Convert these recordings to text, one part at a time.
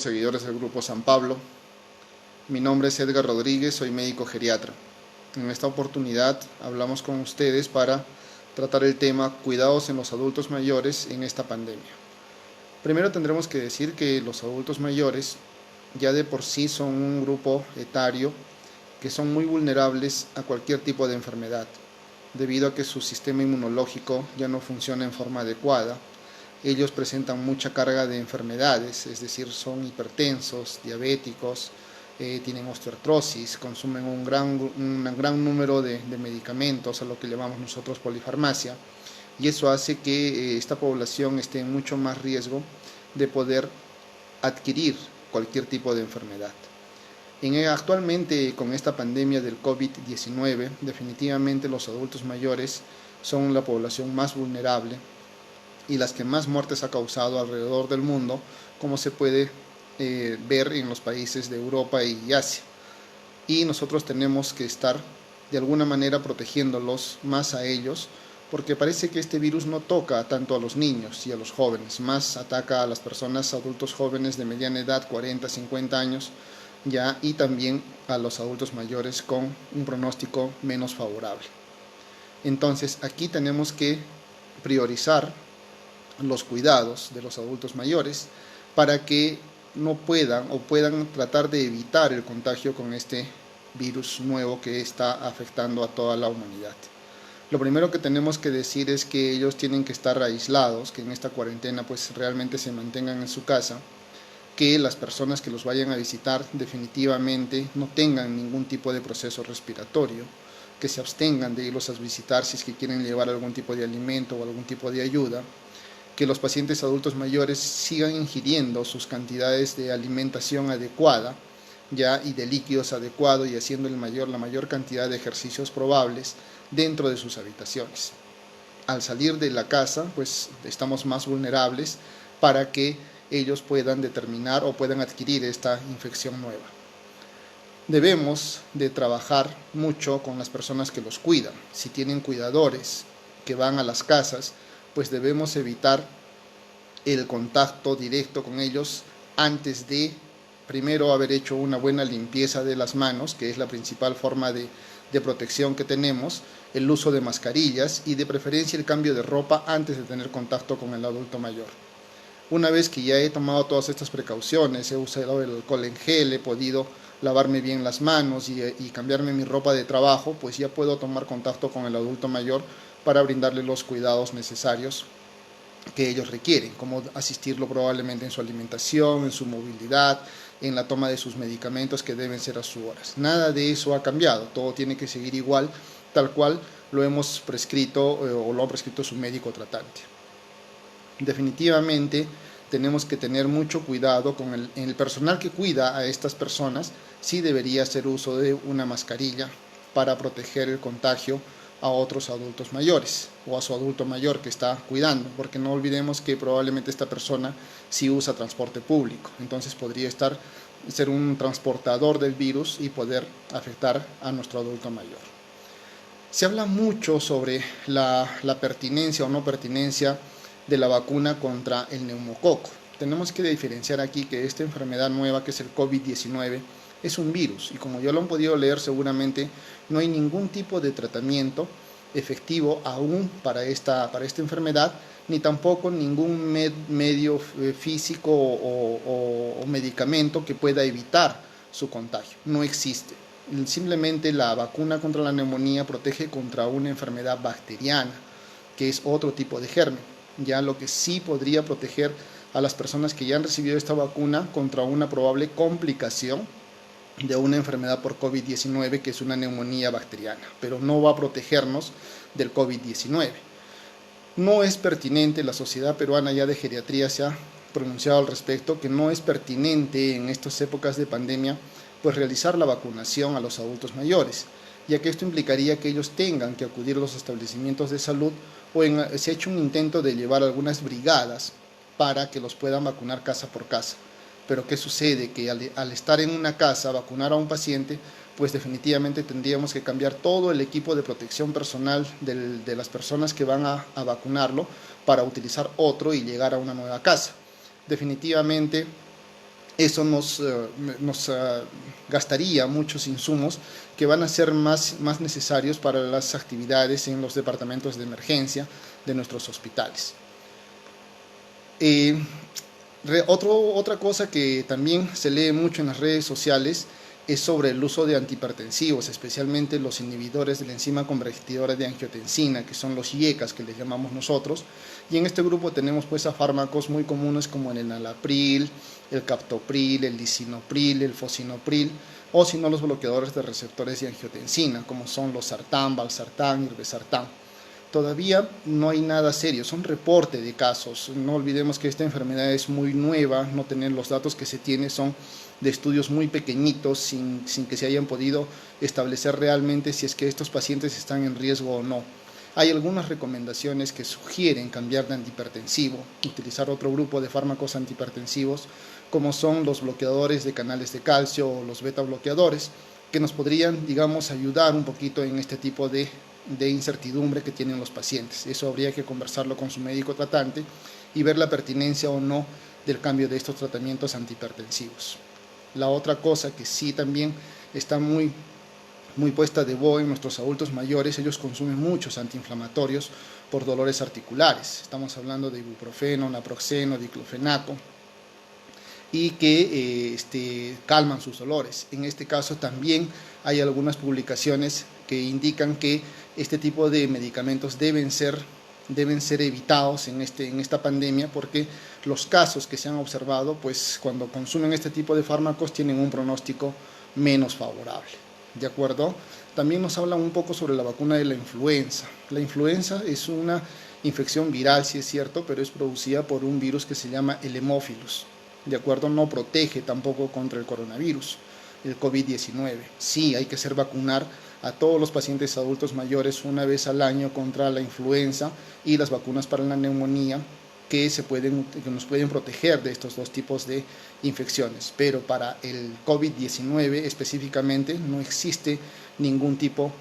seguidores del Grupo San Pablo. Mi nombre es Edgar Rodríguez, soy médico geriatra. En esta oportunidad hablamos con ustedes para tratar el tema cuidados en los adultos mayores en esta pandemia. Primero tendremos que decir que los adultos mayores ya de por sí son un grupo etario que son muy vulnerables a cualquier tipo de enfermedad, debido a que su sistema inmunológico ya no funciona en forma adecuada. Ellos presentan mucha carga de enfermedades, es decir, son hipertensos, diabéticos, tienen osteoartrosis, consumen un gran número de medicamentos, a lo que llamamos nosotros polifarmacia, y eso hace que esta población esté en mucho más riesgo de poder adquirir cualquier tipo de enfermedad. Actualmente, con esta pandemia del COVID-19, definitivamente los adultos mayores son la población más vulnerable y las que más muertes ha causado alrededor del mundo, como se puede ver en los países de Europa y Asia. Y nosotros tenemos que estar de alguna manera protegiéndolos más a ellos, porque parece que este virus no toca tanto a los niños y a los jóvenes, más ataca a las personas adultos jóvenes de mediana edad, 40, 50 años, ya, y también a los adultos mayores con un pronóstico menos favorable. Entonces, aquí tenemos que priorizar los cuidados de los adultos mayores para que no puedan tratar de evitar el contagio con este virus nuevo que está afectando a toda la humanidad. Lo primero que tenemos que decir es que ellos tienen que estar aislados, que en esta cuarentena pues realmente se mantengan en su casa, que las personas que los vayan a visitar definitivamente no tengan ningún tipo de proceso respiratorio, que se abstengan de irlos a visitar si es que quieren llevar algún tipo de alimento o algún tipo de ayuda, que los pacientes adultos mayores sigan ingiriendo sus cantidades de alimentación adecuada, ya, y de líquidos adecuados, y haciendo la mayor cantidad de ejercicios probables dentro de sus habitaciones. Al salir de la casa, pues estamos más vulnerables para que ellos puedan determinar o puedan adquirir esta infección nueva. Debemos de trabajar mucho con las personas que los cuidan. Si tienen cuidadores que van a las casas, pues debemos evitar el contacto directo con ellos antes de primero haber hecho una buena limpieza de las manos, que es la principal forma de protección que tenemos, el uso de mascarillas y de preferencia el cambio de ropa antes de tener contacto con el adulto mayor. Una vez que ya he tomado todas estas precauciones, he usado el alcohol en gel, he podido lavarme bien las manos y cambiarme mi ropa de trabajo, pues ya puedo tomar contacto con el adulto mayor para brindarle los cuidados necesarios que ellos requieren, como asistirlo probablemente en su alimentación, en su movilidad, en la toma de sus medicamentos que deben ser a sus horas. Nada de eso ha cambiado, todo tiene que seguir igual, tal cual lo hemos prescrito o lo ha prescrito su médico tratante. Definitivamente tenemos que tener mucho cuidado con el personal que cuida a estas personas. Sí debería hacer uso de una mascarilla para proteger el contagio a otros adultos mayores o a su adulto mayor que está cuidando, porque no olvidemos que probablemente esta persona sí usa transporte público, entonces podría ser un transportador del virus y poder afectar a nuestro adulto mayor. Se habla mucho sobre la pertinencia o no pertinencia de la vacuna contra el neumococo. Tenemos que diferenciar aquí que esta enfermedad nueva, que es el COVID-19, es un virus, y como ya lo han podido leer seguramente, no hay ningún tipo de tratamiento efectivo aún para esta enfermedad, ni tampoco ningún medio físico o medicamento que pueda evitar su contagio. No existe. Simplemente la vacuna contra la neumonía protege contra una enfermedad bacteriana, que es otro tipo de germen. Ya lo que sí podría proteger a las personas que ya han recibido esta vacuna contra una probable complicación de una enfermedad por COVID-19, que es una neumonía bacteriana, pero no va a protegernos del COVID-19. No es pertinente, la Sociedad Peruana ya de Geriatría se ha pronunciado al respecto, que no es pertinente en estas épocas de pandemia pues realizar la vacunación a los adultos mayores, ya que esto implicaría que ellos tengan que acudir a los establecimientos de salud o se ha hecho un intento de llevar algunas brigadas para que los puedan vacunar casa por casa. Pero ¿qué sucede? Que al estar en una casa, vacunar a un paciente, pues definitivamente tendríamos que cambiar todo el equipo de protección personal de las personas que van a vacunarlo para utilizar otro y llegar a una nueva casa. Definitivamente Eso nos gastaría muchos insumos que van a ser más necesarios para las actividades en los departamentos de emergencia de nuestros hospitales. Otra cosa que también se lee mucho en las redes sociales es sobre el uso de antihipertensivos, especialmente los inhibidores de la enzima convertidora de angiotensina, que son los IECAs, que les llamamos nosotros. Y en este grupo tenemos pues a fármacos muy comunes como el enalapril, el captopril, el lisinopril, el fosinopril, o si no los bloqueadores de receptores de angiotensina, como son los sartán, valsartán, irbesartán. Todavía no hay nada serio, son reporte de casos. No olvidemos que esta enfermedad es muy nueva, no tener los datos que se tienen son de estudios muy pequeñitos, sin que se hayan podido establecer realmente si es que estos pacientes están en riesgo o no. Hay algunas recomendaciones que sugieren cambiar de antihipertensivo, utilizar otro grupo de fármacos antihipertensivos, como son los bloqueadores de canales de calcio o los beta bloqueadores, que nos podrían, digamos, ayudar un poquito en este tipo de incertidumbre que tienen los pacientes. Eso habría que conversarlo con su médico tratante y ver la pertinencia o no del cambio de estos tratamientos antihipertensivos. La otra cosa que sí también está muy puesta de boga en nuestros adultos mayores, ellos consumen muchos antiinflamatorios por dolores articulares. Estamos hablando de ibuprofeno, naproxeno, diclofenaco, y que calman sus dolores. En este caso también hay algunas publicaciones que indican que este tipo de medicamentos deben ser evitados en esta pandemia, porque los casos que se han observado, pues cuando consumen este tipo de fármacos tienen un pronóstico menos favorable. ¿De acuerdo? También nos hablan un poco sobre la vacuna de la influenza. La influenza es una infección viral, sí es cierto, pero es producida por un virus que se llama el Haemophilus. ¿De acuerdo? No protege tampoco contra el coronavirus, el COVID-19. Sí, hay que hacer vacunar a todos los pacientes adultos mayores una vez al año contra la influenza y las vacunas para la neumonía que nos pueden proteger de estos dos tipos de infecciones. Pero para el COVID-19 específicamente no existe ningún tipo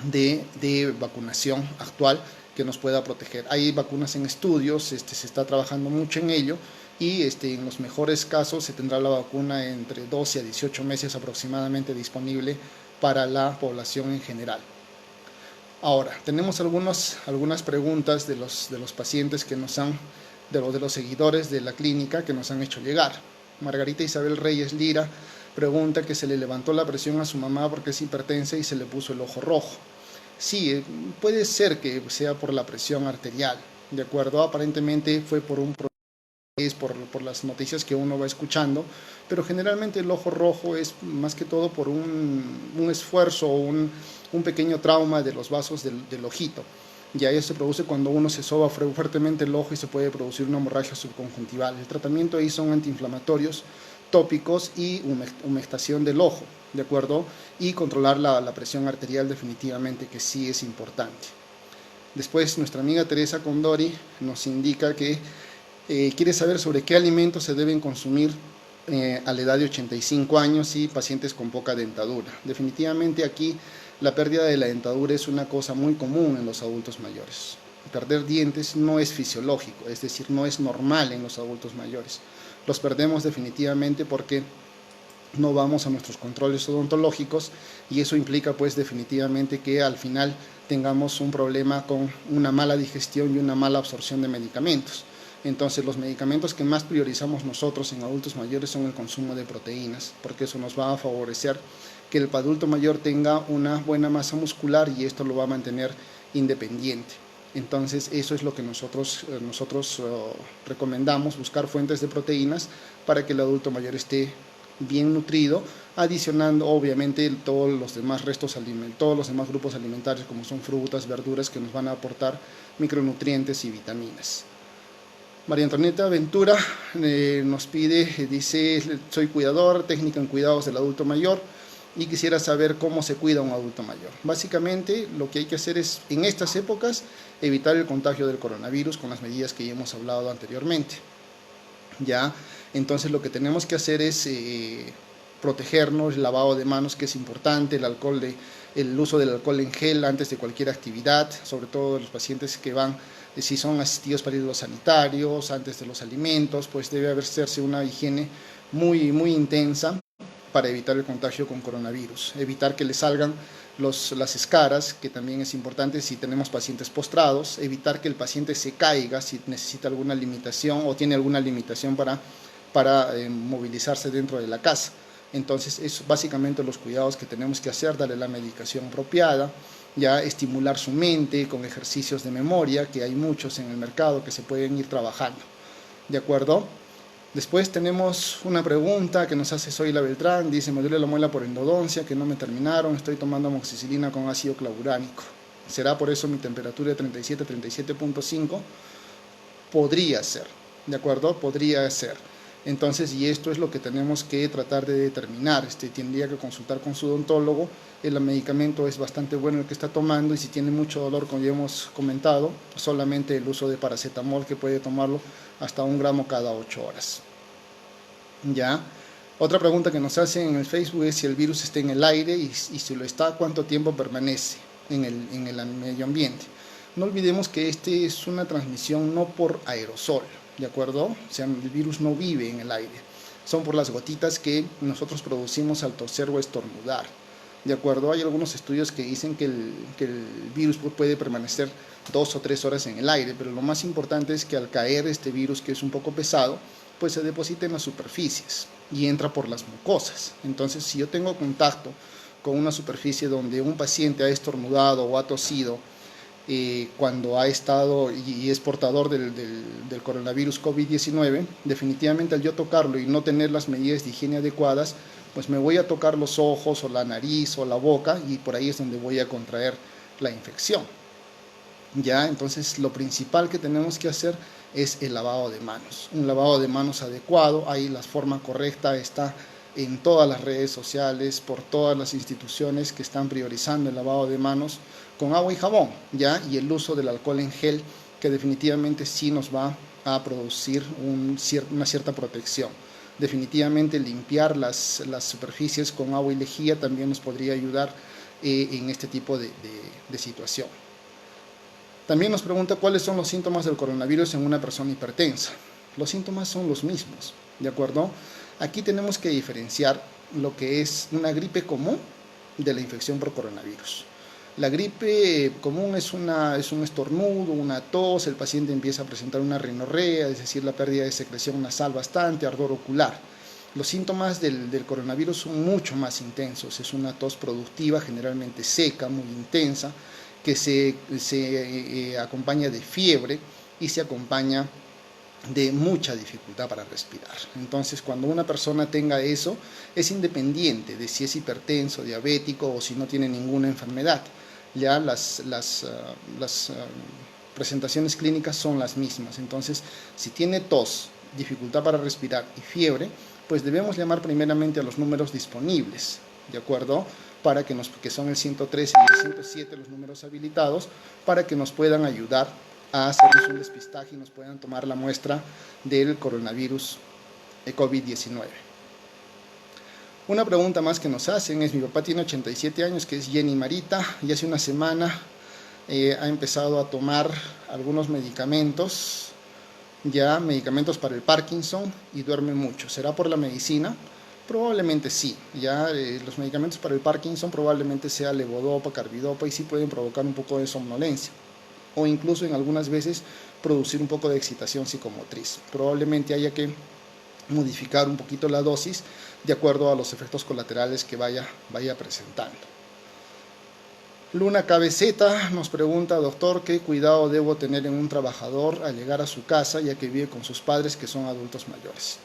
de vacunación actual que nos pueda proteger. Hay vacunas en estudios, se está trabajando mucho en ello, y en los mejores casos se tendrá la vacuna entre 12 a 18 meses aproximadamente disponible para la población en general. Ahora, tenemos algunas preguntas de los pacientes que de los seguidores de la clínica que nos han hecho llegar. Margarita Isabel Reyes Lira pregunta que se le levantó la presión a su mamá porque es hipertensa y se le puso el ojo rojo. Sí, puede ser que sea por la presión arterial, ¿de acuerdo? Aparentemente fue por por las noticias que uno va escuchando, pero generalmente el ojo rojo es más que todo por un esfuerzo o un pequeño trauma de los vasos del ojito. Ya eso se produce cuando uno se soba fuertemente el ojo y se puede producir una hemorragia subconjuntival. El tratamiento ahí son antiinflamatorios tópicos y humectación del ojo, ¿de acuerdo? Y controlar la presión arterial definitivamente, que sí es importante. Después nuestra amiga Teresa Condori nos indica que quiere saber sobre qué alimentos se deben consumir a la edad de 85 años y pacientes con poca dentadura. Definitivamente aquí la pérdida de la dentadura es una cosa muy común en los adultos mayores. Perder dientes no es fisiológico, es decir, no es normal en los adultos mayores. Los perdemos definitivamente porque no vamos a nuestros controles odontológicos, y eso implica pues definitivamente que al final tengamos un problema con una mala digestión y una mala absorción de medicamentos. Entonces los medicamentos que más priorizamos nosotros en adultos mayores son el consumo de proteínas, porque eso nos va a favorecer que el adulto mayor tenga una buena masa muscular y esto lo va a mantener independiente. Entonces eso es lo que nosotros recomendamos, buscar fuentes de proteínas para que el adulto mayor esté bien nutrido, adicionando obviamente todos los demás grupos alimentarios como son frutas, verduras, que nos van a aportar micronutrientes y vitaminas. María Antonieta Ventura nos pide, dice: soy cuidador, técnica en cuidados del adulto mayor, y quisiera saber cómo se cuida un adulto mayor. Básicamente lo que hay que hacer es, en estas épocas, evitar el contagio del coronavirus con las medidas que ya hemos hablado anteriormente. ¿Ya? Entonces lo que tenemos que hacer es protegernos, el lavado de manos, que es importante, el uso del alcohol en gel antes de cualquier actividad, sobre todo los pacientes que van, si son asistidos para ir a los sanitarios, antes de los alimentos, pues debe hacerse una higiene muy intensa para evitar el contagio con coronavirus, evitar que le salgan las escaras, que también es importante si tenemos pacientes postrados, evitar que el paciente se caiga si necesita alguna limitación o tiene alguna limitación para movilizarse dentro de la casa. Entonces, es básicamente los cuidados que tenemos que hacer, darle la medicación apropiada, ya estimular su mente con ejercicios de memoria, que hay muchos en el mercado que se pueden ir trabajando. ¿De acuerdo? Después tenemos una pregunta que nos hace Zoila Beltrán, dice: me duele la muela por endodoncia, que no me terminaron, estoy tomando amoxicilina con ácido clavuránico. ¿Será por eso mi temperatura de 37, 37.5? Podría ser, ¿de acuerdo? Podría ser. Entonces, y esto es lo que tenemos que tratar de determinar. Tendría que consultar con su odontólogo. El medicamento es bastante bueno el que está tomando, y si tiene mucho dolor, como ya hemos comentado, solamente el uso de paracetamol, que puede tomarlo hasta 1 gramo cada 8 horas. ¿Ya? Otra pregunta que nos hacen en el Facebook es si el virus está en el aire, y si lo está, ¿cuánto tiempo permanece en el medio ambiente? No olvidemos que es una transmisión no por aerosol, ¿de acuerdo? O sea, el virus no vive en el aire, son por las gotitas que nosotros producimos al toser o estornudar, ¿de acuerdo? Hay algunos estudios que dicen que el virus puede permanecer 2 o 3 horas en el aire, pero lo más importante es que al caer este virus, que es un poco pesado, pues se deposita en las superficies y entra por las mucosas. Entonces, si yo tengo contacto con una superficie donde un paciente ha estornudado o ha tosido, cuando ha estado y es portador del coronavirus COVID-19, definitivamente al yo tocarlo y no tener las medidas de higiene adecuadas, pues me voy a tocar los ojos o la nariz o la boca, y por ahí es donde voy a contraer la infección. Ya, entonces lo principal que tenemos que hacer es el lavado de manos, un lavado de manos adecuado. Ahí la forma correcta está en todas las redes sociales, por todas las instituciones que están priorizando el lavado de manos con agua y jabón, ¿ya? Y el uso del alcohol en gel, que definitivamente sí nos va a producir una cierta protección. Definitivamente limpiar las superficies con agua y lejía también nos podría ayudar en este tipo de situación. También nos pregunta cuáles son los síntomas del coronavirus en una persona hipertensa. Los síntomas son los mismos, ¿de acuerdo? Aquí tenemos que diferenciar lo que es una gripe común de la infección por coronavirus. La gripe común es un estornudo, una tos, el paciente empieza a presentar una rinorrea, es decir, la pérdida de secreción nasal bastante, ardor ocular. Los síntomas del coronavirus son mucho más intensos, es una tos productiva, generalmente seca, muy intensa, que se acompaña de fiebre y se acompaña de mucha dificultad para respirar. Entonces, cuando una persona tenga eso, es independiente de si es hipertenso, diabético o si no tiene ninguna enfermedad. Ya las presentaciones clínicas son las mismas. Entonces, si tiene tos, dificultad para respirar y fiebre, pues debemos llamar primeramente a los números disponibles, ¿de acuerdo? Que son el 113 y el 107, los números habilitados, para que nos puedan ayudar a hacernos un despistaje y nos puedan tomar la muestra del coronavirus COVID-19. Una pregunta más que nos hacen es: mi papá tiene 87 años, que es Jenny Marita, y hace una semana ha empezado a tomar algunos medicamentos, ya medicamentos para el Parkinson, y duerme mucho. ¿Será por la medicina? Probablemente sí. Ya los medicamentos para el Parkinson probablemente sea levodopa, carbidopa, y sí pueden provocar un poco de somnolencia, o incluso en algunas veces producir un poco de excitación psicomotriz. Probablemente haya que modificar un poquito la dosis de acuerdo a los efectos colaterales que vaya presentando. Luna KBZ nos pregunta: doctor, ¿qué cuidado debo tener en un trabajador al llegar a su casa, ya que vive con sus padres que son adultos mayores?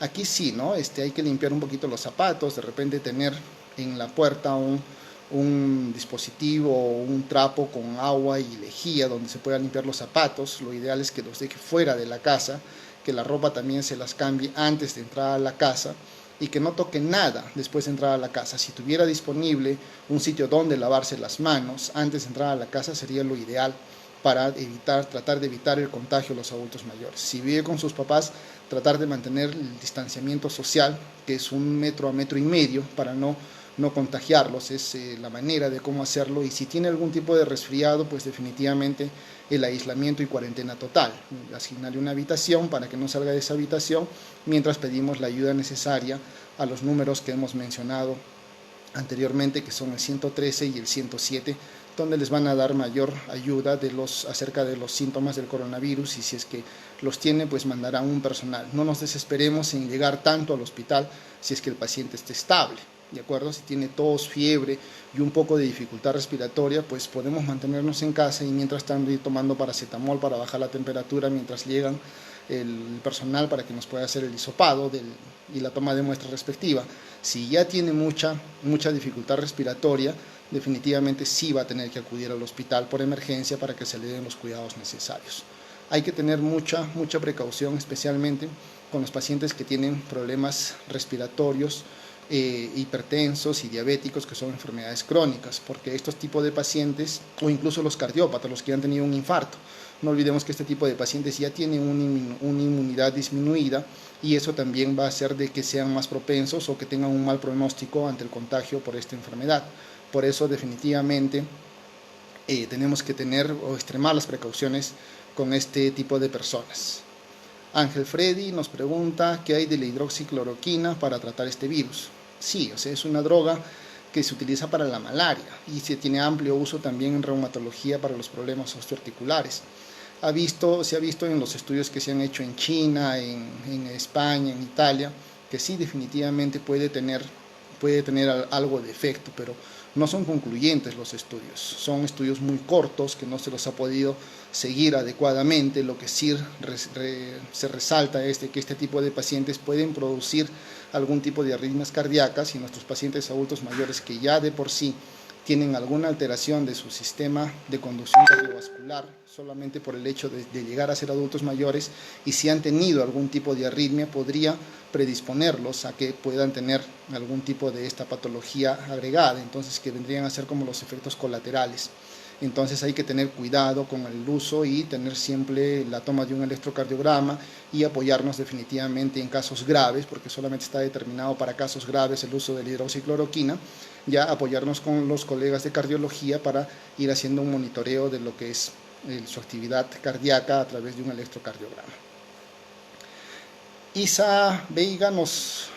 Aquí sí, ¿no? Hay que limpiar un poquito los zapatos, de repente tener en la puerta un dispositivo o un trapo con agua y lejía donde se pueda limpiar los zapatos. Lo ideal es que los deje fuera de la casa, que la ropa también se las cambie antes de entrar a la casa, y que no toque nada después de entrar a la casa. Si tuviera disponible un sitio donde lavarse las manos antes de entrar a la casa, sería lo ideal para tratar de evitar el contagio de los adultos mayores. Si vive con sus papás, tratar de mantener el distanciamiento social, que es 1 metro a 1,5 metros, para no no contagiarlos, es la manera de cómo hacerlo. Y si tiene algún tipo de resfriado, pues definitivamente el aislamiento y cuarentena total, asignarle una habitación para que no salga de esa habitación mientras pedimos la ayuda necesaria a los números que hemos mencionado anteriormente, que son el 113 y el 107, donde les van a dar mayor ayuda acerca de los síntomas del coronavirus, y si es que los tiene, pues mandarán un personal. No nos desesperemos en llegar tanto al hospital si es que el paciente esté estable, ¿de acuerdo? Si tiene tos, fiebre y un poco de dificultad respiratoria, pues podemos mantenernos en casa y mientras tanto ir tomando paracetamol para bajar la temperatura mientras llegan el personal para que nos pueda hacer el hisopado y la toma de muestra respectiva. Si ya tiene mucha dificultad respiratoria, definitivamente sí va a tener que acudir al hospital por emergencia para que se le den los cuidados necesarios. Hay que tener mucha precaución, especialmente con los pacientes que tienen problemas respiratorios, hipertensos y diabéticos, que son enfermedades crónicas, porque estos tipos de pacientes, o incluso los cardiópatas, los que han tenido un infarto, no olvidemos que este tipo de pacientes ya tienen una inmunidad disminuida, y eso también va a hacer de que sean más propensos o que tengan un mal pronóstico ante el contagio por esta enfermedad. Por eso definitivamente tenemos que tener o extremar las precauciones con este tipo de personas. Ángel Freddy nos pregunta qué hay de la hidroxicloroquina para tratar este virus. Sí, o sea, es una droga que se utiliza para la malaria y se tiene amplio uso también en reumatología para los problemas osteoarticulares. Se ha visto en los estudios que se han hecho en China, en España, en Italia, que sí definitivamente puede tener algo de efecto, pero no son concluyentes los estudios. Son estudios muy cortos que no se los ha podido seguir adecuadamente. Lo que sí se resalta es de que este tipo de pacientes pueden producir algún tipo de arritmias cardíacas, y nuestros pacientes adultos mayores que ya de por sí tienen alguna alteración de su sistema de conducción cardiovascular, solamente por el hecho de llegar a ser adultos mayores, y si han tenido algún tipo de arritmia, podría predisponerlos a que puedan tener algún tipo de esta patología agregada, entonces que vendrían a ser como los efectos colaterales. Entonces hay que tener cuidado con el uso y tener siempre la toma de un electrocardiograma y apoyarnos definitivamente en casos graves, porque solamente está determinado para casos graves el uso de la hidroxicloroquina, ya apoyarnos con los colegas de cardiología para ir haciendo un monitoreo de lo que es su actividad cardíaca a través de un electrocardiograma. Isa Veiga nos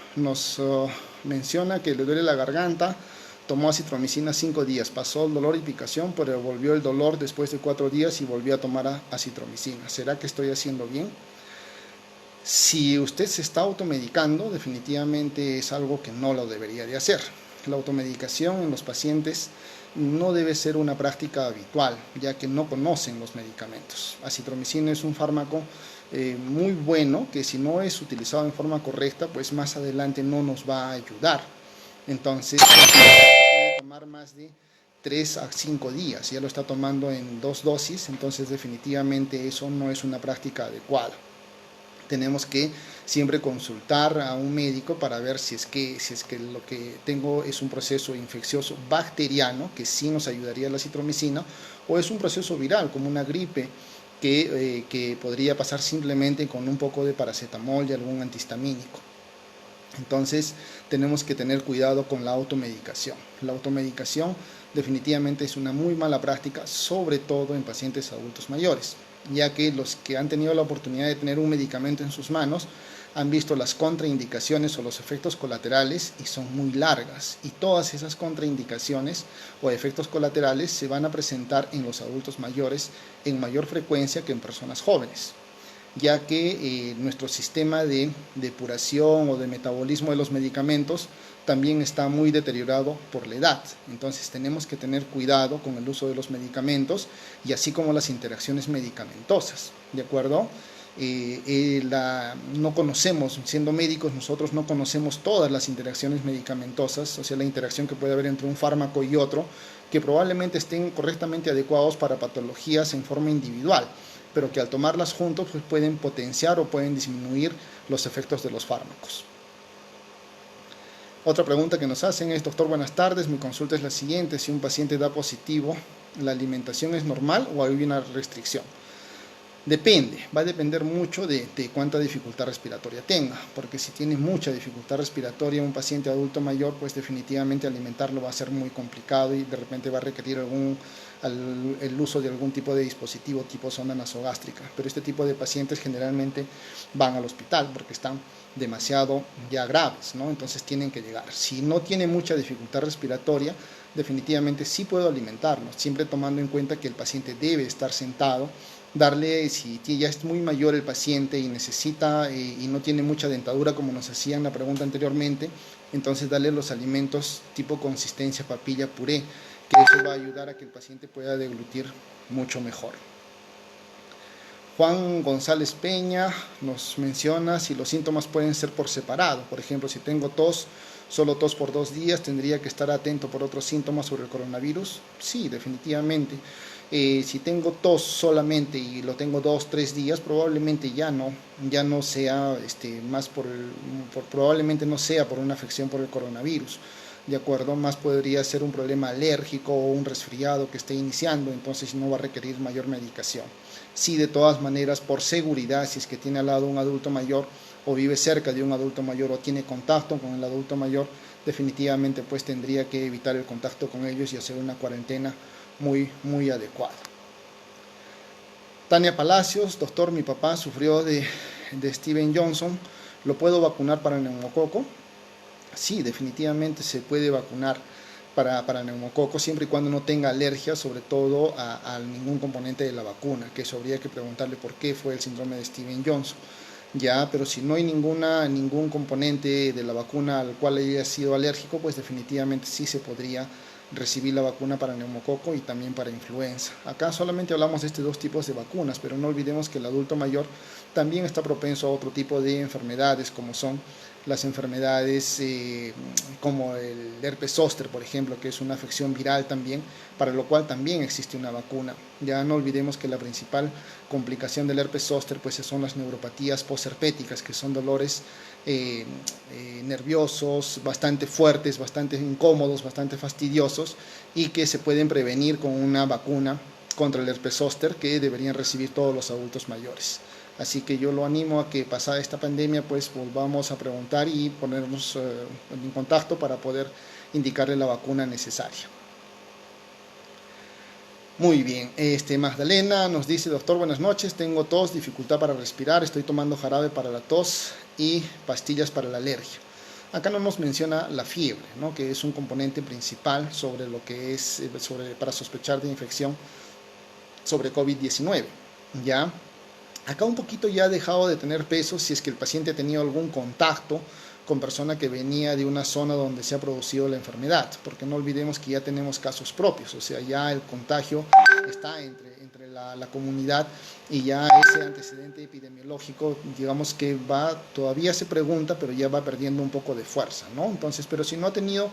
menciona que le duele la garganta, tomó acitromicina 5 días, pasó el dolor y picación, pero volvió el dolor después de 4 días y volvió a tomar acitromicina. ¿Será que estoy haciendo bien? Si usted se está automedicando, definitivamente es algo que no lo debería de hacer. La automedicación en los pacientes no debe ser una práctica habitual, ya que no conocen los medicamentos. Acitromicina es un fármaco muy bueno, que si no es utilizado en forma correcta, pues más adelante no nos va a ayudar. Entonces, puede tomar más de 3 a 5 días, ya lo está tomando en 2 dosis, entonces definitivamente eso no es una práctica adecuada. Tenemos que siempre consultar a un médico para ver si es que lo que tengo es un proceso infeccioso bacteriano, que sí nos ayudaría la acitromicina, o es un proceso viral, como una gripe, que podría pasar simplemente con un poco de paracetamol y algún antihistamínico. Entonces tenemos que tener cuidado con la automedicación. La automedicación definitivamente es una muy mala práctica, sobre todo en pacientes adultos mayores, ya que los que han tenido la oportunidad de tener un medicamento en sus manos han visto las contraindicaciones o los efectos colaterales, y son muy largas, y todas esas contraindicaciones o efectos colaterales se van a presentar en los adultos mayores en mayor frecuencia que en personas jóvenes, ya que nuestro sistema de depuración o de metabolismo de los medicamentos también está muy deteriorado por la edad. Entonces tenemos que tener cuidado con el uso de los medicamentos, y así como las interacciones medicamentosas, ¿de acuerdo? No conocemos, siendo médicos nosotros no conocemos todas las interacciones medicamentosas, o sea, la interacción que puede haber entre un fármaco y otro, que probablemente estén correctamente adecuados para patologías en forma individual, pero que al tomarlas juntos pues pueden potenciar o pueden disminuir los efectos de los fármacos. Otra pregunta que nos hacen es: doctor, buenas tardes, mi consulta es la siguiente: si un paciente da positivo, ¿la alimentación es normal o hay una restricción? Depende, va a depender mucho de cuánta dificultad respiratoria tenga, porque si tiene mucha dificultad respiratoria un paciente adulto mayor, pues definitivamente alimentarlo va a ser muy complicado y de repente va a requerir el uso de algún tipo de dispositivo tipo sonda nasogástrica. Pero este tipo de pacientes generalmente van al hospital porque están demasiado ya graves, ¿no? Entonces tienen que llegar. Si no tiene mucha dificultad respiratoria, definitivamente sí puedo alimentarlo, siempre tomando en cuenta que el paciente debe estar sentado, darle, si ya es muy mayor el paciente y necesita y no tiene mucha dentadura como nos hacían la pregunta anteriormente, entonces darle los alimentos tipo consistencia papilla puré, que eso va a ayudar a que el paciente pueda deglutir mucho mejor. Juan González Peña nos menciona si los síntomas pueden ser por separado. Por ejemplo, si tengo tos, solo tos por 2 días, ¿tendría que estar atento por otros síntomas sobre el coronavirus? Sí, definitivamente. Si tengo tos solamente y lo tengo 2-3 días, probablemente ya no sea probablemente no sea por una afección por el coronavirus. De acuerdo, más podría ser un problema alérgico o un resfriado que esté iniciando, entonces no va a requerir mayor medicación. Sí, de todas maneras, por seguridad, si es que tiene al lado un adulto mayor o vive cerca de un adulto mayor o tiene contacto con el adulto mayor, definitivamente pues tendría que evitar el contacto con ellos y hacer una cuarentena muy adecuada. Tania Palacios, doctor, mi papá sufrió de Steven Johnson, ¿lo puedo vacunar para neumococo? Sí, definitivamente se puede vacunar para neumococo siempre y cuando no tenga alergia, sobre todo a ningún componente de la vacuna, que eso habría que preguntarle por qué fue el síndrome de Steven Johnson. Ya, pero si no hay ningún componente de la vacuna al cual haya sido alérgico, pues definitivamente sí se podría recibir la vacuna para neumococo y también para influenza. Acá solamente hablamos de estos 2 tipos de vacunas, pero no olvidemos que el adulto mayor también está propenso a otro tipo de enfermedades, como son las enfermedades como el herpes zóster, por ejemplo, que es una afección viral también, para lo cual también existe una vacuna. Ya no olvidemos que la principal complicación del herpes zóster pues son las neuropatías posherpéticas, que son dolores nerviosos, bastante fuertes, bastante incómodos, bastante fastidiosos y que se pueden prevenir con una vacuna contra el herpes zóster que deberían recibir todos los adultos mayores. Así que yo lo animo a que pasada esta pandemia pues volvamos a preguntar y ponernos en contacto para poder indicarle la vacuna necesaria. Muy bien, Magdalena nos dice, doctor, buenas noches, tengo tos, dificultad para respirar, estoy tomando jarabe para la tos y pastillas para la alergia. Acá no nos menciona la fiebre, ¿no?, que es un componente principal sobre lo que es para sospechar de infección sobre COVID-19, ¿ya? Acá un poquito ya ha dejado de tener peso si es que el paciente ha tenido algún contacto con persona que venía de una zona donde se ha producido la enfermedad, porque no olvidemos que ya tenemos casos propios, o sea, ya el contagio está entre la comunidad y ya ese antecedente epidemiológico, digamos que todavía se pregunta, pero ya va perdiendo un poco de fuerza, ¿no? Entonces, pero si no ha tenido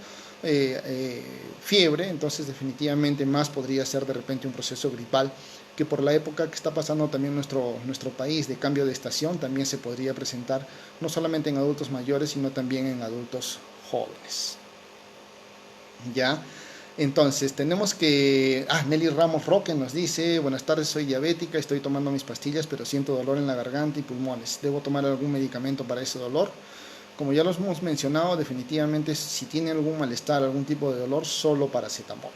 fiebre, entonces definitivamente más podría ser de repente un proceso gripal, que por la época que está pasando también nuestro país de cambio de estación, también se podría presentar no solamente en adultos mayores, sino también en adultos jóvenes. ¿Ya? Entonces, tenemos que... Nelly Ramos Roque nos dice, buenas tardes, soy diabética, estoy tomando mis pastillas, pero siento dolor en la garganta y pulmones. ¿Debo tomar algún medicamento para ese dolor? Como ya los hemos mencionado, definitivamente si tiene algún malestar, algún tipo de dolor, solo paracetamol.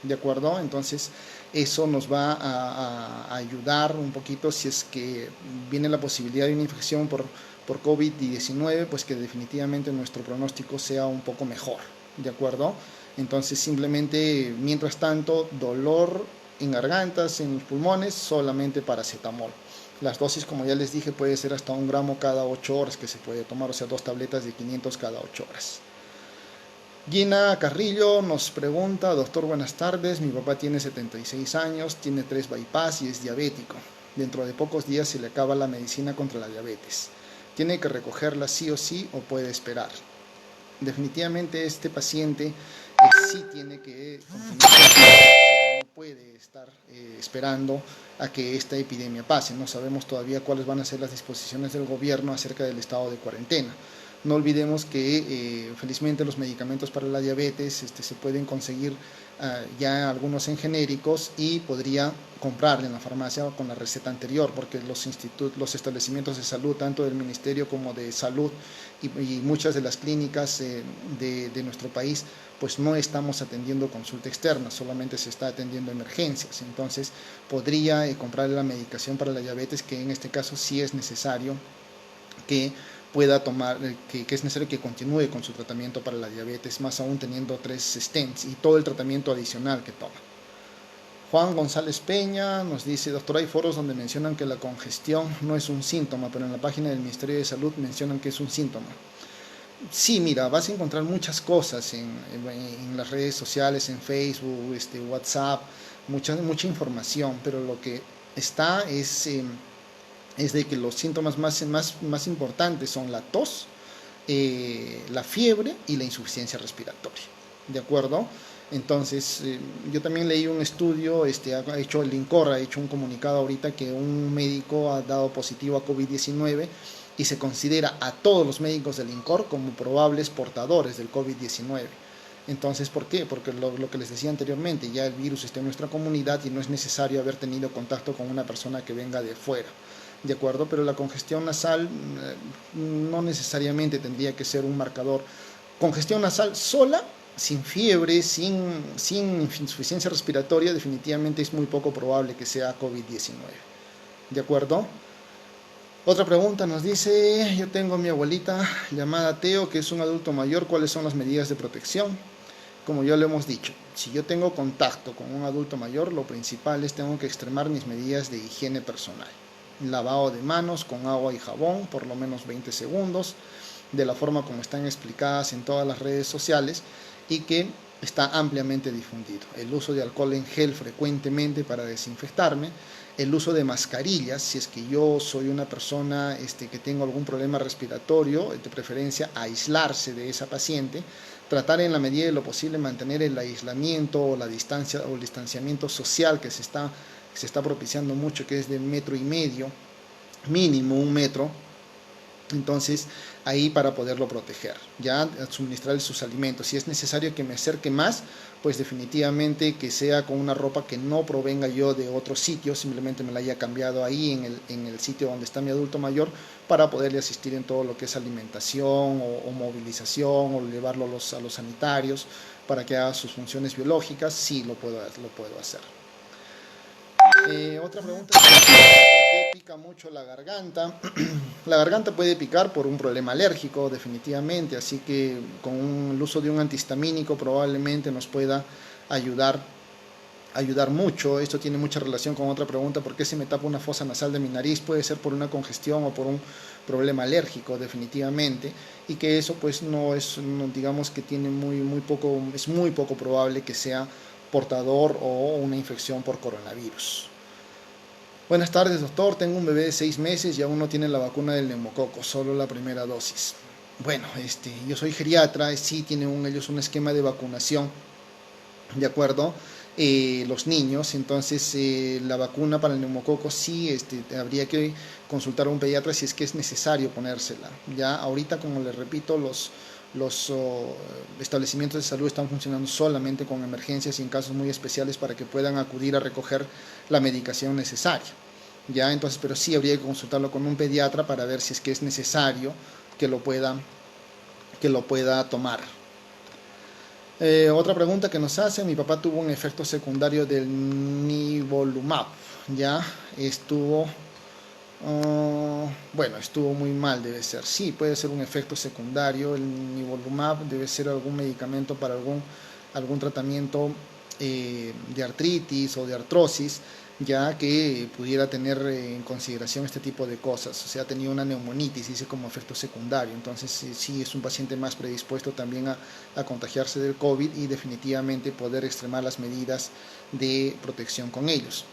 ¿De acuerdo? Entonces, eso nos va a ayudar un poquito si es que viene la posibilidad de una infección por COVID-19, pues que definitivamente nuestro pronóstico sea un poco mejor. ¿De acuerdo? Entonces, simplemente, mientras tanto, dolor en gargantas, en los pulmones, solamente paracetamol. Las dosis, como ya les dije, puede ser hasta 1 gramo cada 8 horas que se puede tomar, o sea, 2 tabletas de 500 cada 8 horas. Gina Carrillo nos pregunta, doctor, buenas tardes, mi papá tiene 76 años, tiene 3 bypass y es diabético. Dentro de pocos días se le acaba la medicina contra la diabetes. ¿Tiene que recogerla sí o sí o puede esperar? Definitivamente este paciente sí tiene que no puede estar esperando a que esta epidemia pase. No sabemos todavía cuáles van a ser las disposiciones del gobierno acerca del estado de cuarentena. No olvidemos que felizmente los medicamentos para la diabetes se pueden conseguir ya algunos en genéricos y podría comprarle en la farmacia con la receta anterior, porque los establecimientos de salud, tanto del Ministerio como de Salud y muchas de las clínicas de nuestro país, pues no estamos atendiendo consulta externa, solamente se está atendiendo emergencias. Entonces podría comprarle la medicación para la diabetes, que en este caso sí es necesario que pueda tomar, que es necesario que continúe con su tratamiento para la diabetes, más aún teniendo 3 stents y todo el tratamiento adicional que toma. Juan González Peña nos dice: doctor, hay foros donde mencionan que la congestión no es un síntoma, pero en la página del Ministerio de Salud mencionan que es un síntoma. Sí, mira, vas a encontrar muchas cosas en las redes sociales, en Facebook, WhatsApp, mucha información, pero lo que está es de que los síntomas más importantes son la tos, la fiebre y la insuficiencia respiratoria. ¿De acuerdo? Entonces, yo también leí un estudio, ha hecho el INCOR, ha hecho un comunicado ahorita que un médico ha dado positivo a COVID-19 y se considera a todos los médicos del INCOR como probables portadores del COVID-19. Entonces, ¿por qué? Porque lo que les decía anteriormente, ya el virus está en nuestra comunidad y no es necesario haber tenido contacto con una persona que venga de fuera. ¿De acuerdo? Pero la congestión nasal no necesariamente tendría que ser un marcador. Congestión nasal sola, sin fiebre, sin insuficiencia respiratoria, definitivamente es muy poco probable que sea COVID-19. ¿De acuerdo? Otra pregunta nos dice: yo tengo a mi abuelita llamada Teo, que es un adulto mayor, ¿cuáles son las medidas de protección? Como ya lo hemos dicho, si yo tengo contacto con un adulto mayor, lo principal es tengo que extremar mis medidas de higiene personal. Lavado de manos con agua y jabón por lo menos 20 segundos, de la forma como están explicadas en todas las redes sociales y que está ampliamente difundido. El uso de alcohol en gel frecuentemente para desinfectarme, el uso de mascarillas, si es que yo soy una persona que tengo algún problema respiratorio, de preferencia aislarse de esa paciente, tratar en la medida de lo posible mantener el aislamiento o la distancia o el distanciamiento social que se está propiciando mucho, que es de 1,5 metros, mínimo 1 metro. Entonces, ahí para poderlo proteger, ya suministrar sus alimentos. Si es necesario que me acerque más, pues definitivamente que sea con una ropa que no provenga yo de otro sitio, simplemente me la haya cambiado ahí en el sitio donde está mi adulto mayor, para poderle asistir en todo lo que es alimentación o movilización, o llevarlo a los sanitarios para que haga sus funciones biológicas. Sí, lo puedo hacer. Otra pregunta es: ¿por qué pica mucho la garganta? La garganta puede picar por un problema alérgico, definitivamente, así que con el uso de un antihistamínico probablemente nos pueda ayudar mucho. Esto tiene mucha relación con otra pregunta: ¿por qué se me tapa una fosa nasal de mi nariz? Puede ser por una congestión o por un problema alérgico, definitivamente, y que eso pues digamos que tiene es muy poco probable que sea portador o una infección por coronavirus. Buenas tardes, doctor. Tengo un bebé de 6 meses y aún no tiene la vacuna del neumococo, solo la primera dosis. Bueno, yo soy geriatra, sí tienen ellos un esquema de vacunación, ¿de acuerdo? Los niños, entonces la vacuna para el neumococo sí habría que consultar a un pediatra si es que es necesario ponérsela. Ya ahorita, como les repito, los establecimientos de salud están funcionando solamente con emergencias y en casos muy especiales para que puedan acudir a recoger la medicación necesaria. Ya, entonces, pero sí habría que consultarlo con un pediatra para ver si es que es necesario que lo pueda tomar. Otra pregunta que nos hace: mi papá tuvo un efecto secundario del nivolumab, ya estuvo muy mal, debe ser. Sí, puede ser un efecto secundario. El nivolumab debe ser algún medicamento para algún tratamiento de artritis o de artrosis, ya que pudiera tener en consideración este tipo de cosas. O sea, tenía una neumonitis, dice, como efecto secundario. Entonces sí es un paciente más predispuesto también a contagiarse del COVID y definitivamente poder extremar las medidas de protección con ellos.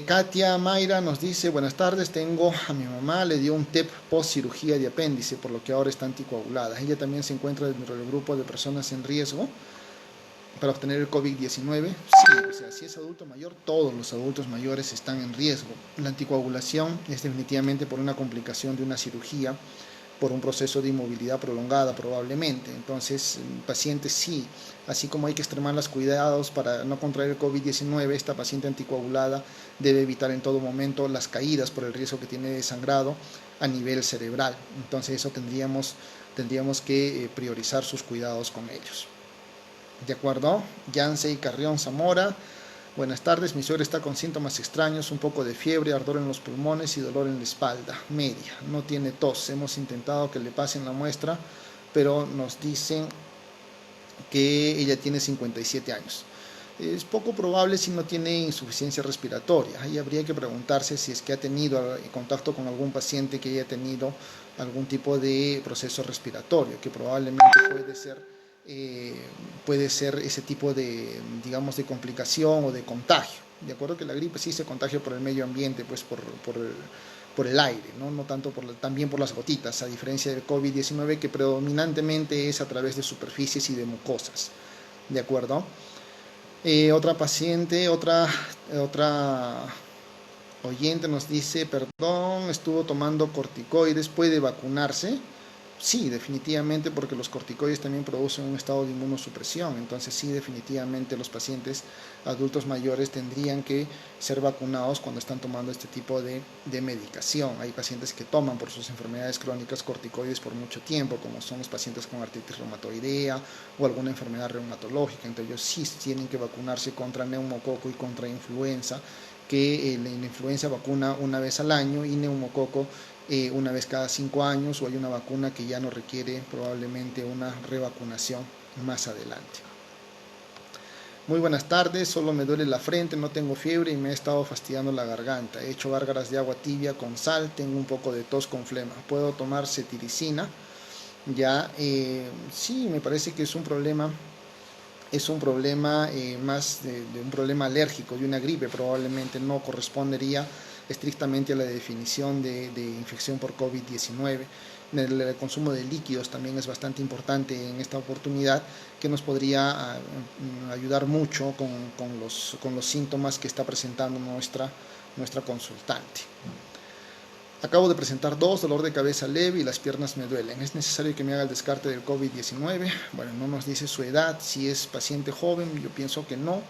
Katia Mayra nos dice: buenas tardes, tengo a mi mamá, le dio un TEP post cirugía de apéndice, por lo que ahora está anticoagulada. Ella también se encuentra dentro del grupo de personas en riesgo para obtener el COVID-19. Sí, o sea, si es adulto mayor, todos los adultos mayores están en riesgo. La anticoagulación es definitivamente por una complicación de una cirugía por un proceso de inmovilidad prolongada probablemente. Entonces, el paciente sí, así como hay que extremar los cuidados para no contraer el COVID-19, esta paciente anticoagulada debe evitar en todo momento las caídas por el riesgo que tiene de sangrado a nivel cerebral. Entonces, eso tendríamos que priorizar sus cuidados con ellos. ¿De acuerdo? Yancey Carrión Zamora. Buenas tardes, mi suegra está con síntomas extraños, un poco de fiebre, ardor en los pulmones y dolor en la espalda media. No tiene tos. Hemos intentado que le pasen la muestra, pero nos dicen que ella tiene 57 años. Es poco probable si no tiene insuficiencia respiratoria. Ahí habría que preguntarse si es que ha tenido contacto con algún paciente que haya tenido algún tipo de proceso respiratorio, que probablemente puede ser ese tipo de, digamos, de complicación o de contagio. De acuerdo que la gripe sí se contagia por el medio ambiente, pues por el aire, no tanto también por las gotitas, a diferencia del COVID-19 que predominantemente es a través de superficies y de mucosas. ¿De acuerdo? Otra paciente, otra oyente nos dice, perdón, estuvo tomando corticoides, ¿puede vacunarse? Sí, definitivamente, porque los corticoides también producen un estado de inmunosupresión. Entonces sí, definitivamente los pacientes adultos mayores tendrían que ser vacunados cuando están tomando este tipo de medicación. Hay pacientes que toman por sus enfermedades crónicas corticoides por mucho tiempo, como son los pacientes con artritis reumatoidea o alguna enfermedad reumatológica. Entonces ellos sí tienen que vacunarse contra neumococo y contra influenza, que la influenza vacuna una vez al año y neumococo una vez cada 5 años, o hay una vacuna que ya no requiere probablemente una revacunación más adelante. Muy buenas tardes, solo me duele la frente, no tengo fiebre y me he estado fastidiando la garganta. He hecho gárgaras de agua tibia con sal, tengo un poco de tos con flema. ¿Puedo tomar cetiricina? Ya, sí, me parece que es un problema más de un problema alérgico, de una gripe, probablemente no correspondería estrictamente a la definición de infección por COVID-19. El consumo de líquidos también es bastante importante en esta oportunidad, que nos podría ayudar mucho con los síntomas que está presentando nuestra consultante. Acabo de presentar dolor de cabeza leve y las piernas me duelen. ¿Es necesario que me haga el descarte del COVID-19? Bueno, no nos dice su edad, si es paciente joven, yo pienso que no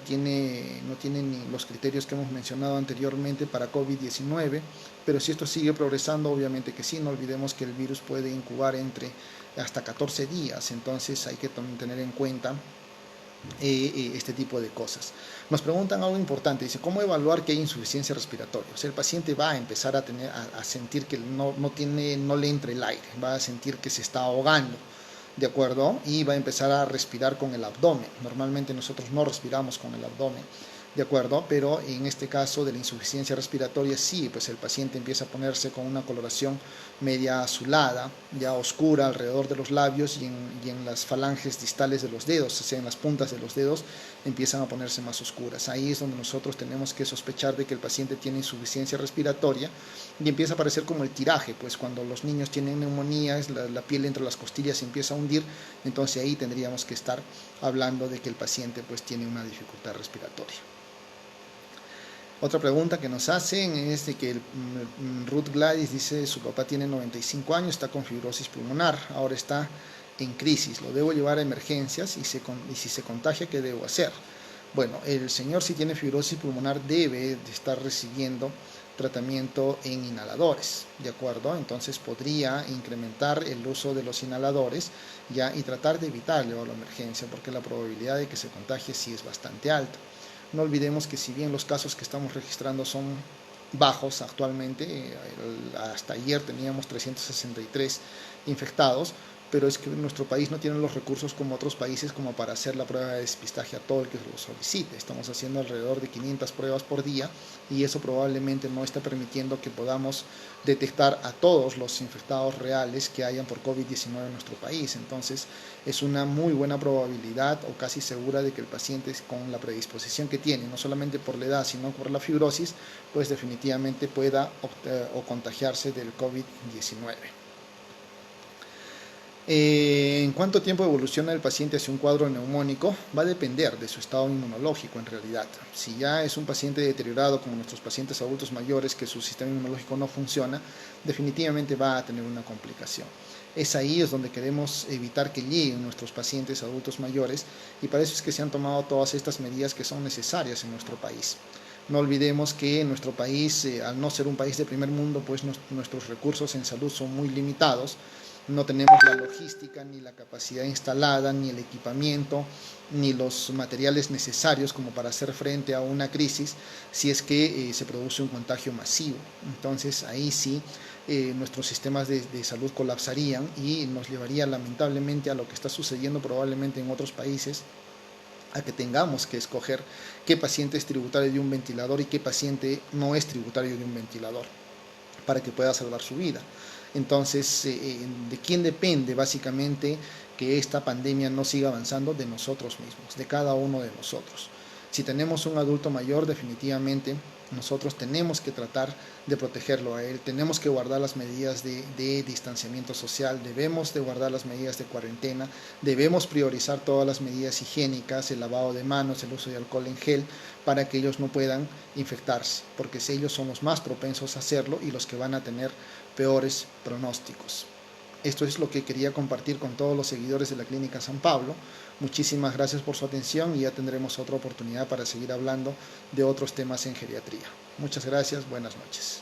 tiene ni los criterios que hemos mencionado anteriormente para COVID-19, pero si esto sigue progresando, obviamente que sí. No olvidemos que el virus puede incubar entre hasta 14 días, entonces hay que tener en cuenta este tipo de cosas. Nos preguntan algo importante, dice, ¿cómo evaluar que hay insuficiencia respiratoria? O sea, el paciente va a empezar a sentir que no le entra el aire, va a sentir que se está ahogando, ¿de acuerdo? Y va a empezar a respirar con el abdomen. Normalmente nosotros no respiramos con el abdomen, ¿de acuerdo? Pero en este caso de la insuficiencia respiratoria sí, pues el paciente empieza a ponerse con una coloración media azulada, ya oscura alrededor de los labios y en las falanges distales de los dedos, o sea, en las puntas de los dedos empiezan a ponerse más oscuras. Ahí es donde nosotros tenemos que sospechar de que el paciente tiene insuficiencia respiratoria y empieza a aparecer como el tiraje, pues cuando los niños tienen neumonía, la piel entre las costillas se empieza a hundir, entonces ahí tendríamos que estar hablando de que el paciente pues tiene una dificultad respiratoria. Otra pregunta que nos hacen es de que Ruth Gladys dice, su papá tiene 95 años, está con fibrosis pulmonar, ahora está en crisis, lo debo llevar a emergencias y si se contagia, ¿qué debo hacer? Bueno, el señor, si tiene fibrosis pulmonar, debe de estar recibiendo tratamiento en inhaladores, ¿de acuerdo? Entonces podría incrementar el uso de los inhaladores ya y tratar de evitar llevarlo a emergencia, porque la probabilidad de que se contagie sí es bastante alta. No olvidemos que si bien los casos que estamos registrando son bajos actualmente, hasta ayer teníamos 363 infectados, pero es que nuestro país no tiene los recursos como otros países como para hacer la prueba de despistaje a todo el que lo solicite. Estamos haciendo alrededor de 500 pruebas por día y eso probablemente no está permitiendo que podamos detectar a todos los infectados reales que hayan por COVID-19 en nuestro país. Entonces es una muy buena probabilidad o casi segura de que el paciente con la predisposición que tiene, no solamente por la edad sino por la fibrosis, pues definitivamente pueda contagiarse del COVID-19. ¿En cuánto tiempo evoluciona el paciente hacia un cuadro neumónico? Va a depender de su estado inmunológico en realidad. Si ya es un paciente deteriorado como nuestros pacientes adultos mayores que su sistema inmunológico no funciona, definitivamente va a tener una complicación. Es ahí es donde queremos evitar que lleguen nuestros pacientes adultos mayores y para eso es que se han tomado todas estas medidas que son necesarias en nuestro país. No olvidemos que en nuestro país, al no ser un país de primer mundo, pues nuestros recursos en salud son muy limitados. No tenemos la logística, ni la capacidad instalada, ni el equipamiento, ni los materiales necesarios como para hacer frente a una crisis si es que se produce un contagio masivo. Entonces ahí sí nuestros sistemas de salud colapsarían y nos llevaría lamentablemente a lo que está sucediendo probablemente en otros países, a que tengamos que escoger qué paciente es tributario de un ventilador y qué paciente no es tributario de un ventilador para que pueda salvar su vida. Entonces, ¿de quién depende básicamente que esta pandemia no siga avanzando? De nosotros mismos, de cada uno de nosotros. Si tenemos un adulto mayor, definitivamente nosotros tenemos que tratar de protegerlo a él, tenemos que guardar las medidas de distanciamiento social, debemos de guardar las medidas de cuarentena, debemos priorizar todas las medidas higiénicas, el lavado de manos, el uso de alcohol en gel, para que ellos no puedan infectarse, porque ellos son los más propensos a hacerlo y los que van a tener peores pronósticos. Esto es lo que quería compartir con todos los seguidores de la Clínica San Pablo. Muchísimas gracias por su atención y ya tendremos otra oportunidad para seguir hablando de otros temas en geriatría. Muchas gracias, buenas noches.